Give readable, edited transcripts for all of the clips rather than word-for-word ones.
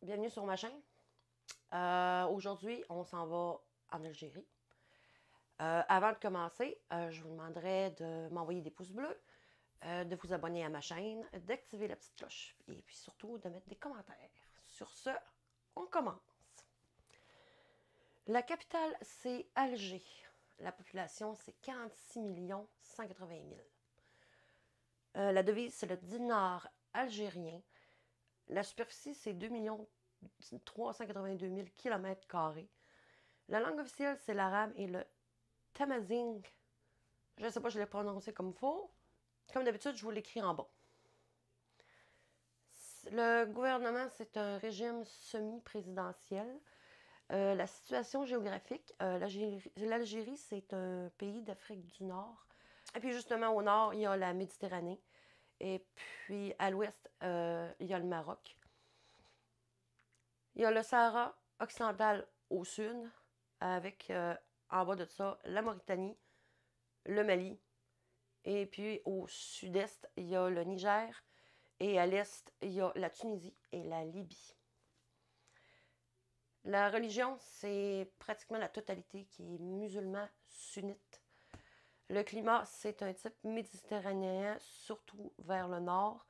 bienvenue sur ma chaîne. Aujourd'hui, on s'en va en Algérie. Avant de commencer, je vous demanderai de m'envoyer des pouces bleus, de vous abonner à ma chaîne, d'activer la petite cloche et puis surtout de mettre des commentaires. Sur ce, on commence. La capitale, c'est Alger. La population, c'est 46 180 000. La devise, c'est le dinar algérien. La superficie, c'est 2 382 000 km². La langue officielle, c'est l'arabe et le tamazight. Je ne sais pas, je l'ai prononcé comme il faut. Comme d'habitude, je vous l'écris en bas. Le gouvernement, c'est un régime semi-présidentiel. La situation géographique, l'Algérie, c'est un pays d'Afrique du Nord. Et puis justement, au nord, il y a la Méditerranée. Et puis à l'ouest, il y a le Maroc. Il y a le Sahara occidental au sud, avec en bas de ça la Mauritanie, le Mali. Et puis au sud-est, il y a le Niger. Et à l'est, il y a la Tunisie et la Libye. La religion, c'est pratiquement la totalité qui est musulman sunnite. Le climat, c'est un type méditerranéen, surtout vers le nord.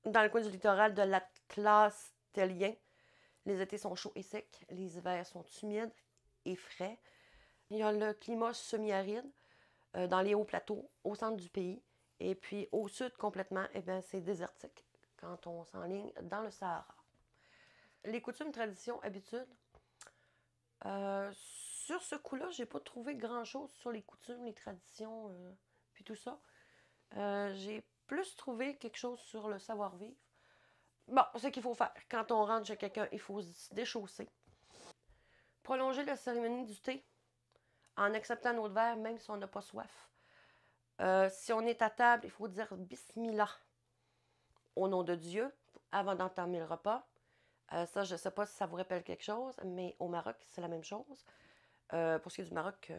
Dans le coin du littoral de l'Atlas tellien, les étés sont chauds et secs, les hivers sont humides et frais. Il y a le climat semi-aride dans les hauts plateaux, au centre du pays. Et puis au sud complètement, eh bien, c'est désertique quand on s'enligne dans le Sahara. Les coutumes, traditions, habitudes. Sur ce coup-là, j'ai pas trouvé grand-chose sur les coutumes, les traditions, puis tout ça. J'ai plus trouvé quelque chose sur le savoir-vivre. Bon, ce qu'il faut faire. Quand on rentre chez quelqu'un, il faut se déchausser. Prolonger la cérémonie du thé en acceptant notre verre, même si on n'a pas soif. Si on est à table, il faut dire Bismillah au nom de Dieu avant d'entamer le repas. Ça, je ne sais pas si ça vous rappelle quelque chose, mais au Maroc, c'est la même chose. Pour ce qui est du Maroc,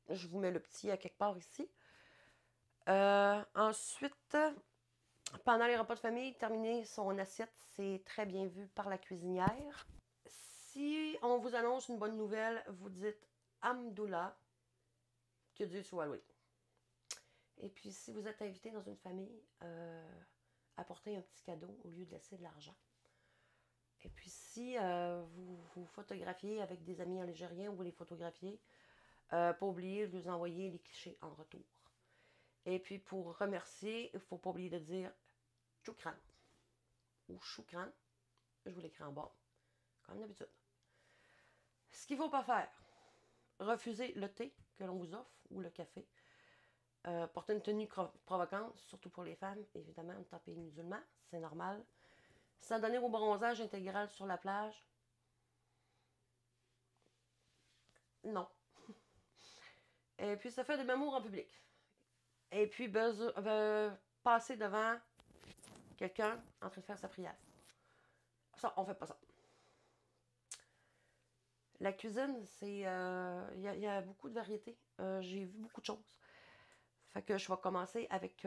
je vous mets le petit à quelque part ici. Ensuite, pendant les repas de famille, terminer son assiette, c'est très bien vu par la cuisinière. Si on vous annonce une bonne nouvelle, vous dites Hamdoullah, que Dieu soit loué. Et puis, si vous êtes invité dans une famille, apportez un petit cadeau au lieu de laisser de l'argent. Et puis, si vous vous photographiez avec des amis algériens ou vous les photographiez, pas oublier de vous envoyer les clichés en retour. Et puis, pour remercier, il ne faut pas oublier de dire choukran ou choukran. Je vous l'écris en bas, comme d'habitude. Ce qu'il ne faut pas faire, refuser le thé que l'on vous offre ou le café. Porter une tenue provocante, surtout pour les femmes, évidemment, on est en pays musulman, c'est normal. S'en donner au bronzage intégral sur la plage, non. Et puis, ça fait des mamours en public. Et puis, passer devant quelqu'un en train de faire sa prière. Ça, on fait pas ça. La cuisine, c'est. Il y a beaucoup de variétés. J'ai vu beaucoup de choses. Fait que je vais commencer avec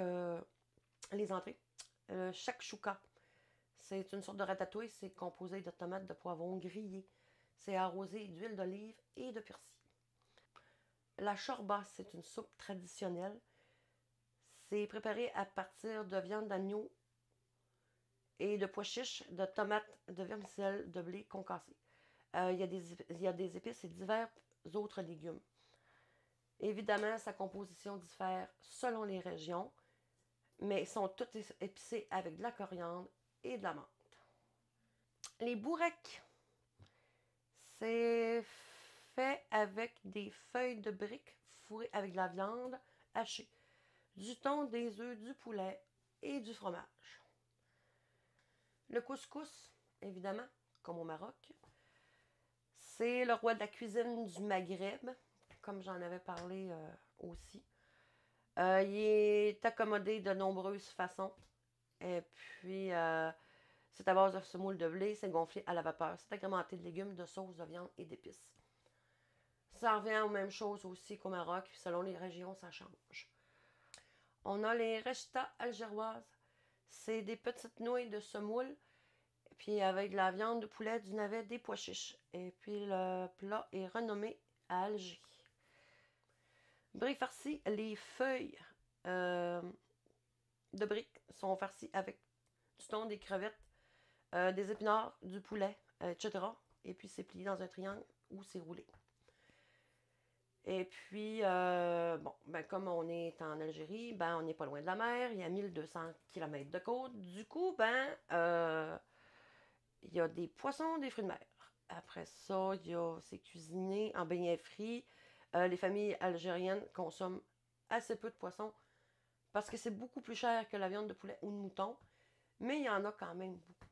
les entrées. Shakshuka. C'est une sorte de ratatouille. C'est composé de tomates, de poivrons grillés. C'est arrosé d'huile d'olive et de persil. La chorba, c'est une soupe traditionnelle. C'est préparé à partir de viande d'agneau et de pois chiches, de tomates, de vermicelle, de blé concassé. Il y a des épices et divers autres légumes. Évidemment, sa composition diffère selon les régions, mais ils sont toutes épicées avec de la coriandre et de la menthe. Les bourrecs, c'est fait avec des feuilles de briques fourrées avec de la viande hachée, du thon, des œufs, du poulet et du fromage. Le couscous, évidemment, comme au Maroc, c'est le roi de la cuisine du Maghreb, comme j'en avais parlé aussi. Il est accommodé de nombreuses façons. Et puis, c'est à base de semoule de blé, c'est gonflé à la vapeur. C'est agrémenté de légumes, de sauces, de viande et d'épices. Ça revient aux mêmes choses aussi qu'au Maroc, puis selon les régions, ça change. On a les rechtas algéroises. C'est des petites nouilles de semoule, puis avec de la viande de poulet, du navet, des pois chiches. Et puis le plat est renommé à Alger. Briques farcies, les feuilles de briques sont farcies avec du thon, des crevettes, des épinards, du poulet, etc. Et puis c'est plié dans un triangle ou c'est roulé. Et puis, bon, ben, comme on est en Algérie, ben, on n'est pas loin de la mer, il y a 1200 km de côte. Du coup, ben, il y a des poissons, des fruits de mer. Après ça, c'est cuisiné en beignets frits. Les familles algériennes consomment assez peu de poissons parce que c'est beaucoup plus cher que la viande de poulet ou de mouton, mais il y en a quand même beaucoup.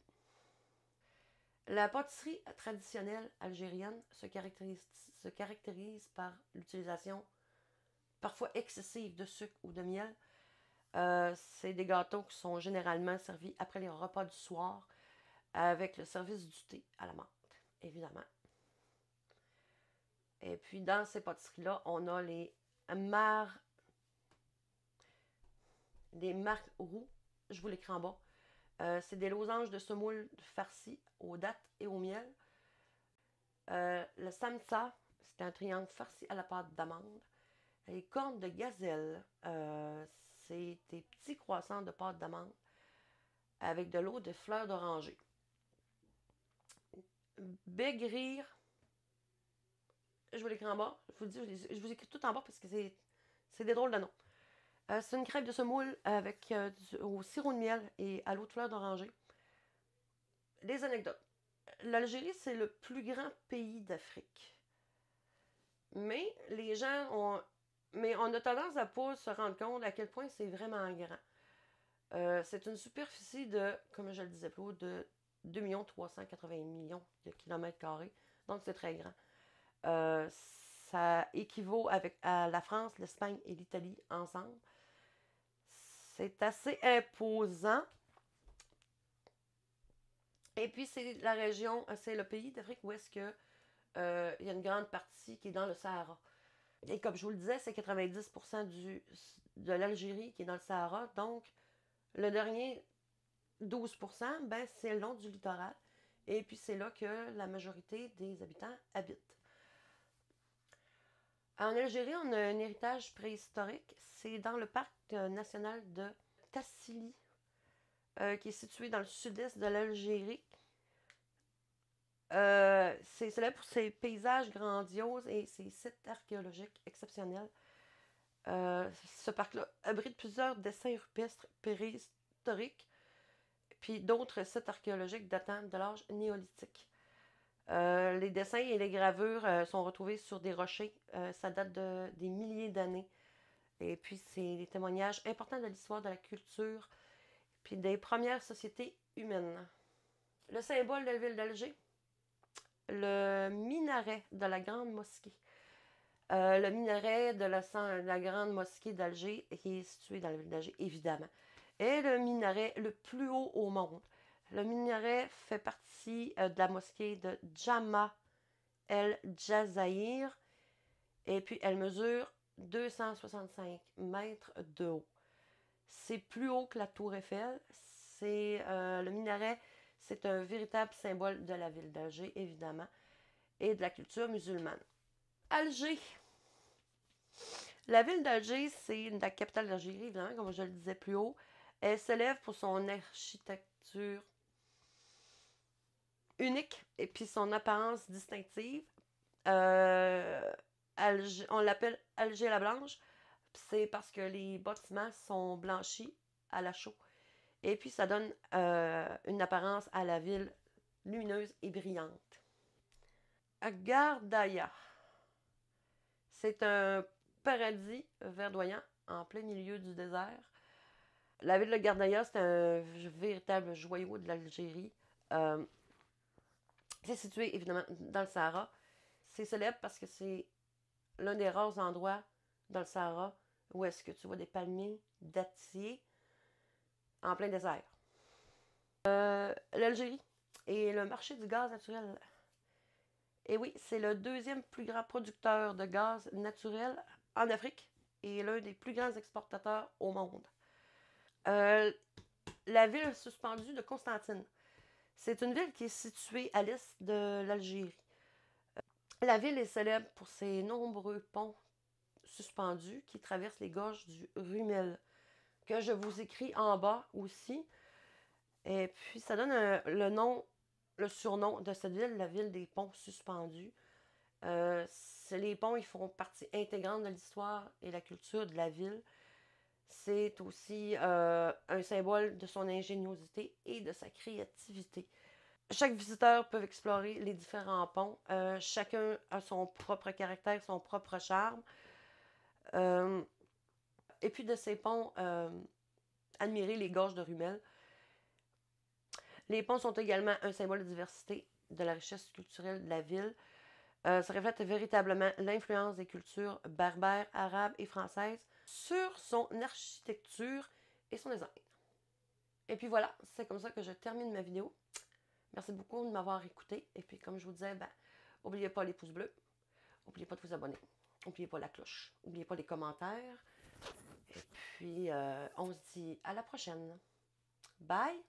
La pâtisserie traditionnelle algérienne se caractérise par l'utilisation parfois excessive de sucre ou de miel. C'est des gâteaux qui sont généralement servis après les repas du soir avec le service du thé à la menthe, évidemment. Et puis dans ces pâtisseries-là, on a les marques roux, je vous l'écris en bas. C'est des losanges de semoule farcis aux dattes et au miel. Le samsa, c'est un triangle farci à la pâte d'amande. Les cornes de gazelle, c'est des petits croissants de pâte d'amande avec de l'eau de fleurs d'oranger. Begrir, je vous l'écris en bas. Je vous écris tout en bas parce que c'est des drôles de noms. C'est une crêpe de semoule avec au sirop de miel et à l'eau de fleurs d'oranger. Des anecdotes. L'Algérie, c'est le plus grand pays d'Afrique. Mais on a tendance à ne pas se rendre compte à quel point c'est vraiment grand. C'est une superficie de, comme je le disais plus haut, de 2 380 millions de kilomètres carrés. Donc, c'est très grand. Ça équivaut à la France, l'Espagne et l'Italie ensemble. C'est assez imposant. Et puis, c'est la région, c'est le pays d'Afrique où est-ce que il y a une grande partie qui est dans le Sahara. Et comme je vous le disais, c'est 90% de l'Algérie qui est dans le Sahara. Donc, le dernier 12%, ben, c'est le long du littoral. Et puis, c'est là que la majorité des habitants habitent. En Algérie, on a un héritage préhistorique. C'est dans le parc national de Tassili, qui est situé dans le sud-est de l'Algérie. C'est célèbre pour ses paysages grandioses et ses sites archéologiques exceptionnels. Ce parc-là abrite plusieurs dessins rupestres préhistoriques, puis d'autres sites archéologiques datant de l'âge néolithique. Les dessins et les gravures sont retrouvés sur des rochers. Ça date des milliers d'années. Et puis, c'est des témoignages importants de l'histoire de la culture, puis des premières sociétés humaines. Le symbole de la ville d'Alger, le minaret de la Grande Mosquée. Le minaret de la Grande Mosquée d'Alger, qui est situé dans la ville d'Alger, évidemment, est le minaret le plus haut au monde. Le minaret fait partie de la mosquée de Jama El Jazaïr, et puis elle mesure 265 mètres de haut. C'est plus haut que la tour Eiffel. Le minaret, c'est un véritable symbole de la ville d'Alger, évidemment, et de la culture musulmane. Alger. La ville d'Alger, c'est la capitale d'Algérie, évidemment, comme je le disais plus haut. Elle s'élève pour son architecture unique et puis son apparence distinctive. On l'appelle Alger la Blanche. C'est parce que les bâtiments sont blanchis à la chaux. Et puis ça donne une apparence à la ville lumineuse et brillante. Gardaïa. C'est un paradis verdoyant en plein milieu du désert. La ville de Gardaïa, c'est un véritable joyau de l'Algérie. C'est situé évidemment dans le Sahara. C'est célèbre parce que c'est l'un des rares endroits dans le Sahara où est-ce que tu vois des palmiers dattiers en plein désert. L'Algérie est le marché du gaz naturel. Et oui, c'est le deuxième plus grand producteur de gaz naturel en Afrique et l'un des plus grands exportateurs au monde. La ville suspendue de Constantine. C'est une ville qui est située à l'est de l'Algérie. La ville est célèbre pour ses nombreux ponts suspendus qui traversent les gorges du Rumel, que je vous écris en bas aussi. Et puis, ça donne le surnom de cette ville, la ville des ponts suspendus. Les ponts, ils font partie intégrante de l'histoire et la culture de la ville. C'est aussi un symbole de son ingéniosité et de sa créativité. Chaque visiteur peut explorer les différents ponts. Chacun a son propre caractère, son propre charme. Et puis de ces ponts, admirer les gorges de Rumel. Les ponts sont également un symbole de diversité, de la richesse culturelle de la ville. Ça reflète véritablement l'influence des cultures berbères, arabes et françaises sur son architecture et son design. Et puis voilà, c'est comme ça que je termine ma vidéo. Merci beaucoup de m'avoir écouté. Et puis comme je vous disais, n'oubliez pas les pouces bleus, n'oubliez pas de vous abonner, n'oubliez pas la cloche, n'oubliez pas les commentaires. Et puis on se dit à la prochaine. Bye!